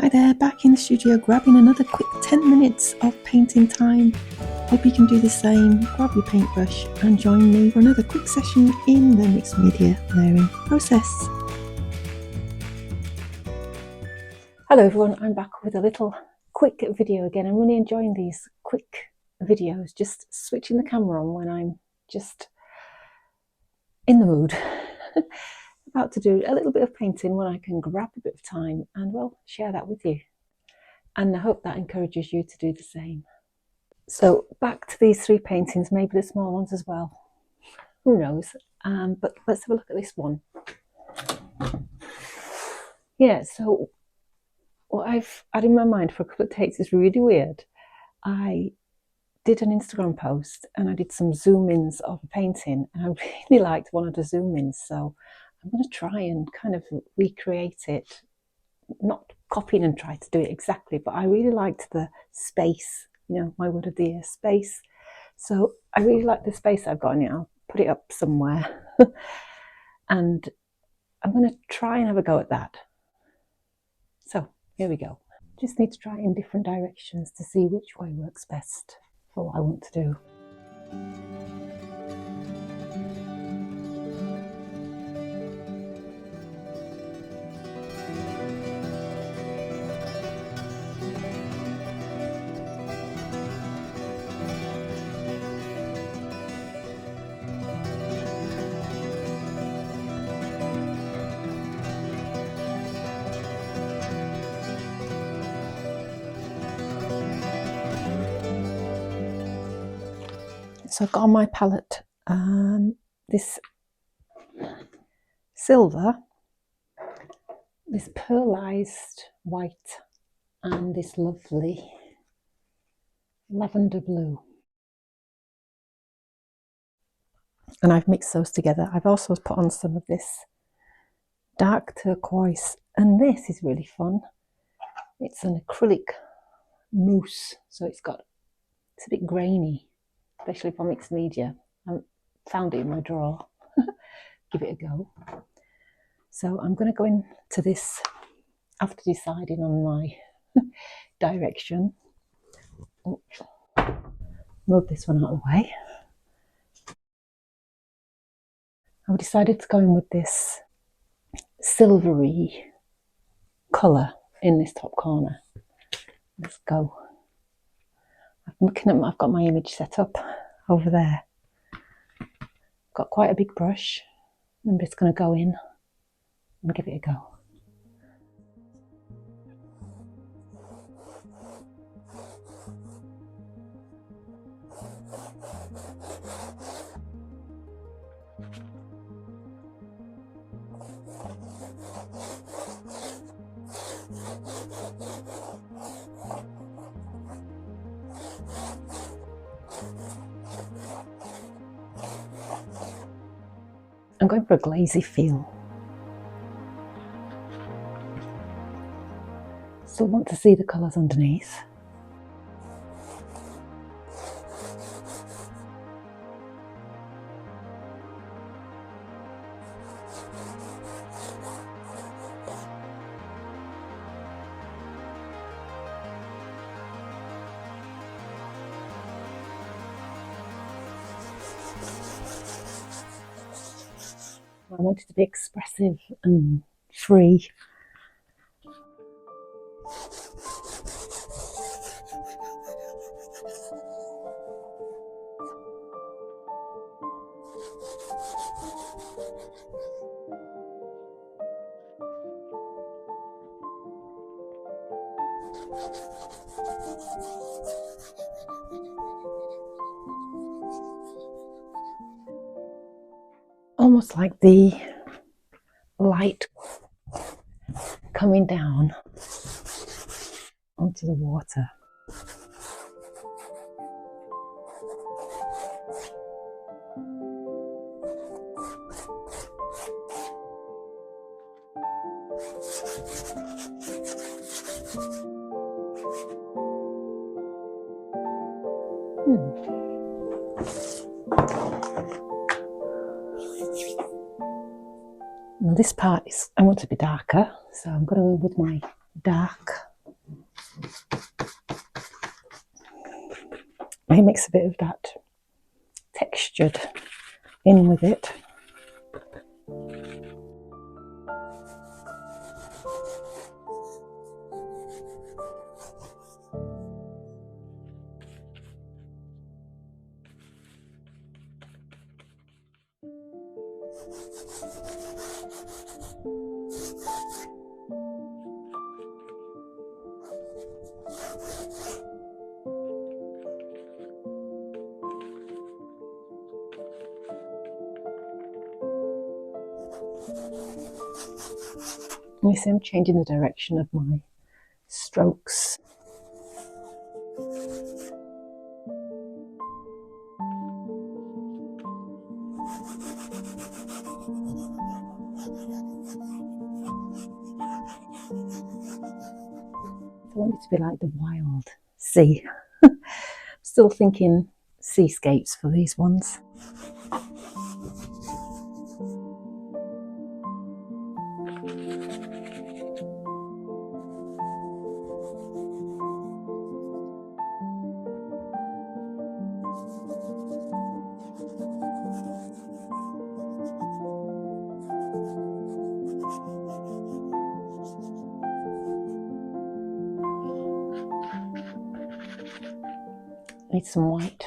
Hi there, back in the studio grabbing another quick 10 minutes of painting time. Hope you can do the same. Grab your paintbrush and join me for another quick session in the mixed media layering process. Hello everyone, I'm back with a little quick video again. I'm really enjoying these quick videos, just switching the camera on when I'm just in the mood. About to do a little bit of painting when I can grab a bit of time and, well, share that with you. And I hope that encourages you to do the same. So back to these three paintings, maybe the small ones as well. Who knows? But let's have a look at this one. Yeah, so what I've had in my mind for a couple of days is really weird. I did an Instagram post and I did some zoom-ins of a painting, and I really liked one of the zoom-ins, so I'm going to try and kind of recreate it, not copying and try to do it exactly, but I really liked the space, you know, my word of the year, space. So I really like the space I've got in it. I'll put it up somewhere and I'm going to try and have a go at that. So here we go. Just need to try in different directions to see which way works best for what I want to do. So I've got on my palette this silver, this pearlized white, and this lovely lavender blue. And I've mixed those together. I've also put on some of this dark turquoise, and this is really fun. It's an acrylic mousse, so it's a bit grainy, especially for mixed media. I found it in my drawer. Give it a go. So I'm going to go into this after deciding on my direction. Oops. Move this one out of the way. I've decided to go in with this silvery colour in this top corner. Let's go. I've got my image set up over there. Got quite a big brush. I'm just going to go in and give it a go. I'm going for a glazy feel. Still want to see the colours underneath. I wanted to be expressive and free. Almost like the light coming down onto the water. Now this part I want to be darker, so I'm going to go with my dark It makes a bit of that textured in with it. You see, I'm changing the direction of my strokes. I want it to be like the wild sea. Still thinking seascapes for these ones. Need some white.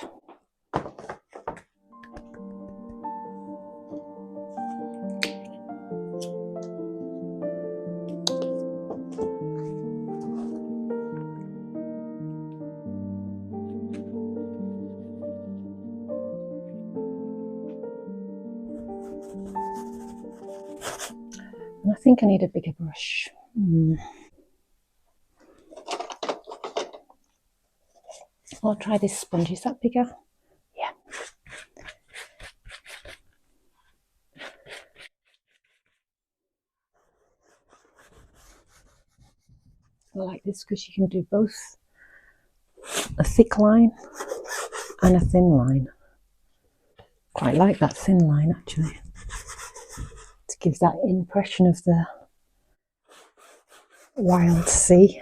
And I think I need a bigger brush. I'll try this sponge. Is that bigger? Yeah. I like this because you can do both a thick line and a thin line. Quite like that thin line actually. To give that impression of the wild sea.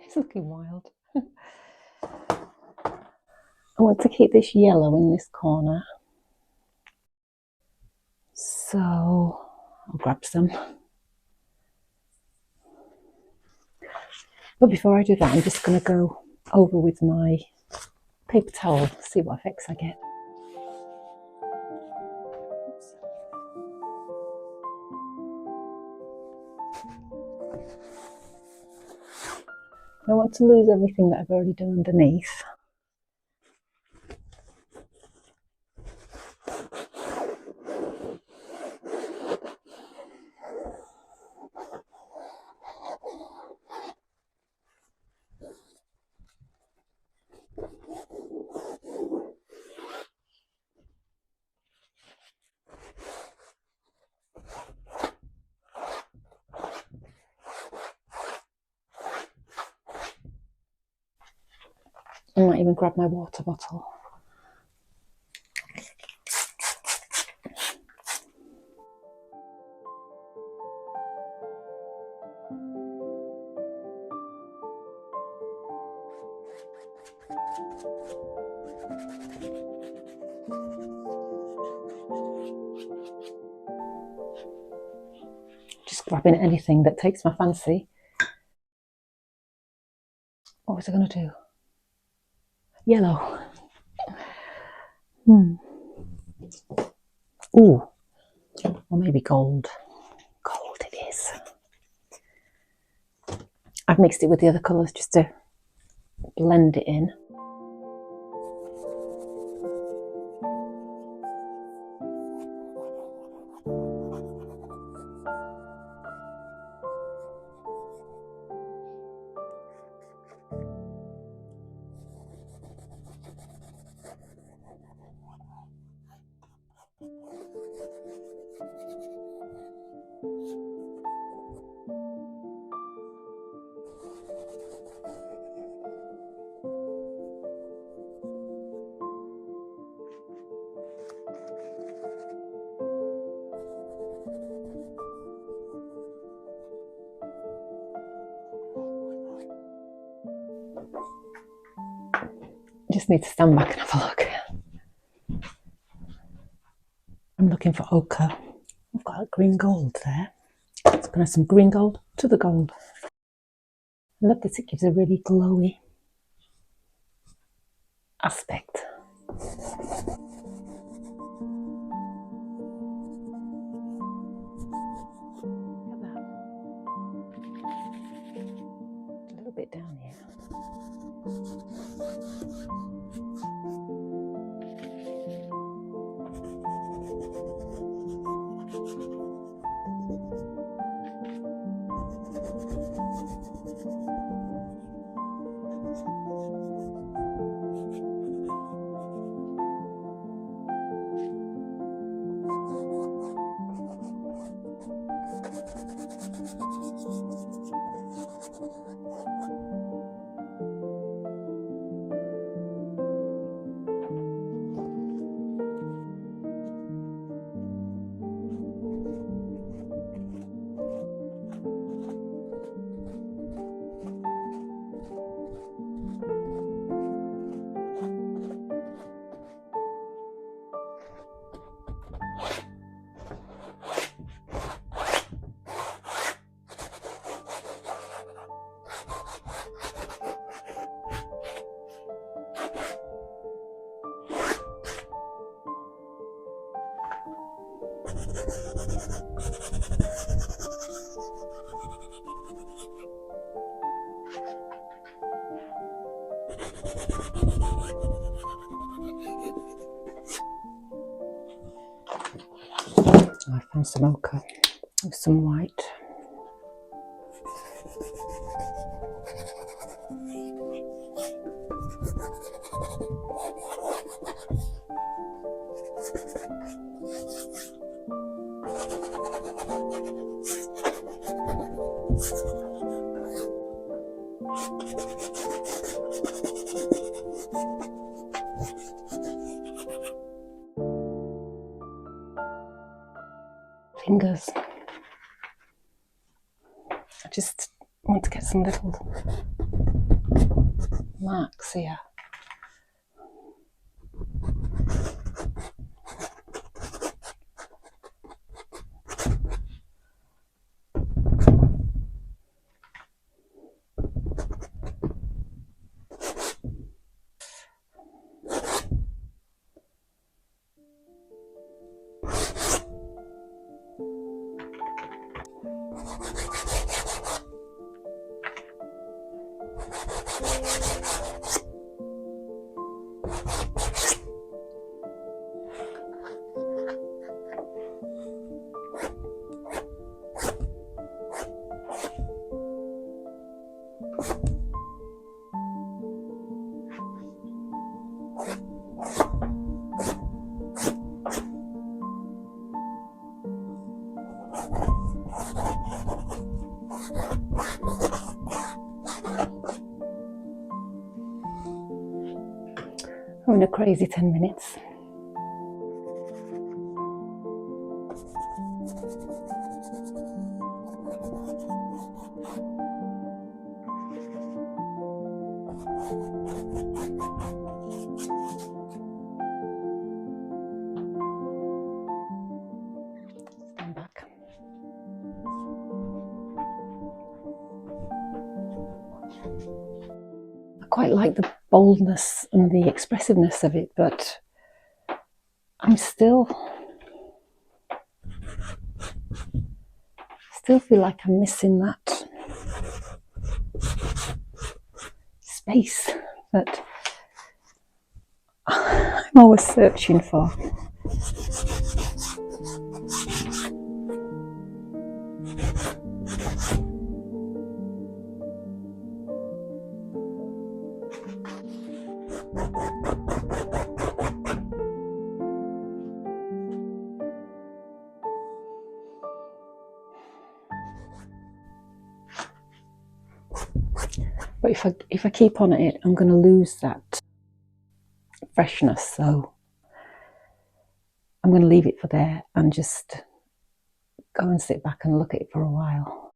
It's looking wild. I want to keep this yellow in this corner. So I'll grab some. But before I do that, I'm just going to go over with my paper towel, see what effects I get. Oops. I don't want to lose everything that I've already done underneath. I might even grab my water bottle. Just grabbing anything that takes my fancy. What was I going to do? Yellow. Ooh, or maybe gold. Gold it is. I've mixed it with the other colours just to blend it in. I just need to stand back and have a look. I'm looking for ochre. I've got green gold there. Let's put some green gold to the gold. I love that it gives a really glowy aspect. Look at that. A little bit down here. I found some ochre with some white. Fingers. I just want to get some little marks here. I'm in a crazy 10 minutes. Stand back. I quite like the boldness and the expressiveness of it, but I'm still feel like I'm missing that space that I'm always searching for. But if I keep on at it, I'm going to lose that freshness. So I'm going to leave it for there and just go and sit back and look at it for a while.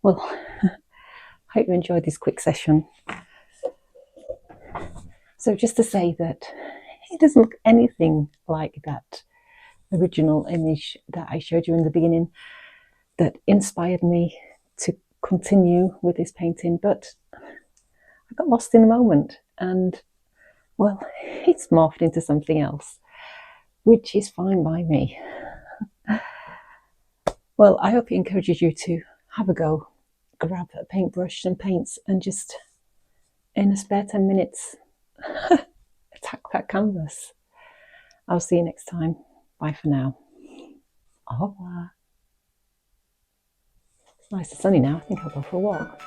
Well, I hope you enjoyed this quick session. So just to say that it doesn't look anything like that original image that I showed you in the beginning that inspired me to continue with this painting, but I got lost in the moment and, well, it's morphed into something else, which is fine by me. Well, I hope it encourages you to have a go, grab a paintbrush and paints, and just in a spare 10 minutes attack that canvas. I'll see you next time. Bye for now. Au revoir. It's nice and sunny now. I think I'll go for a walk.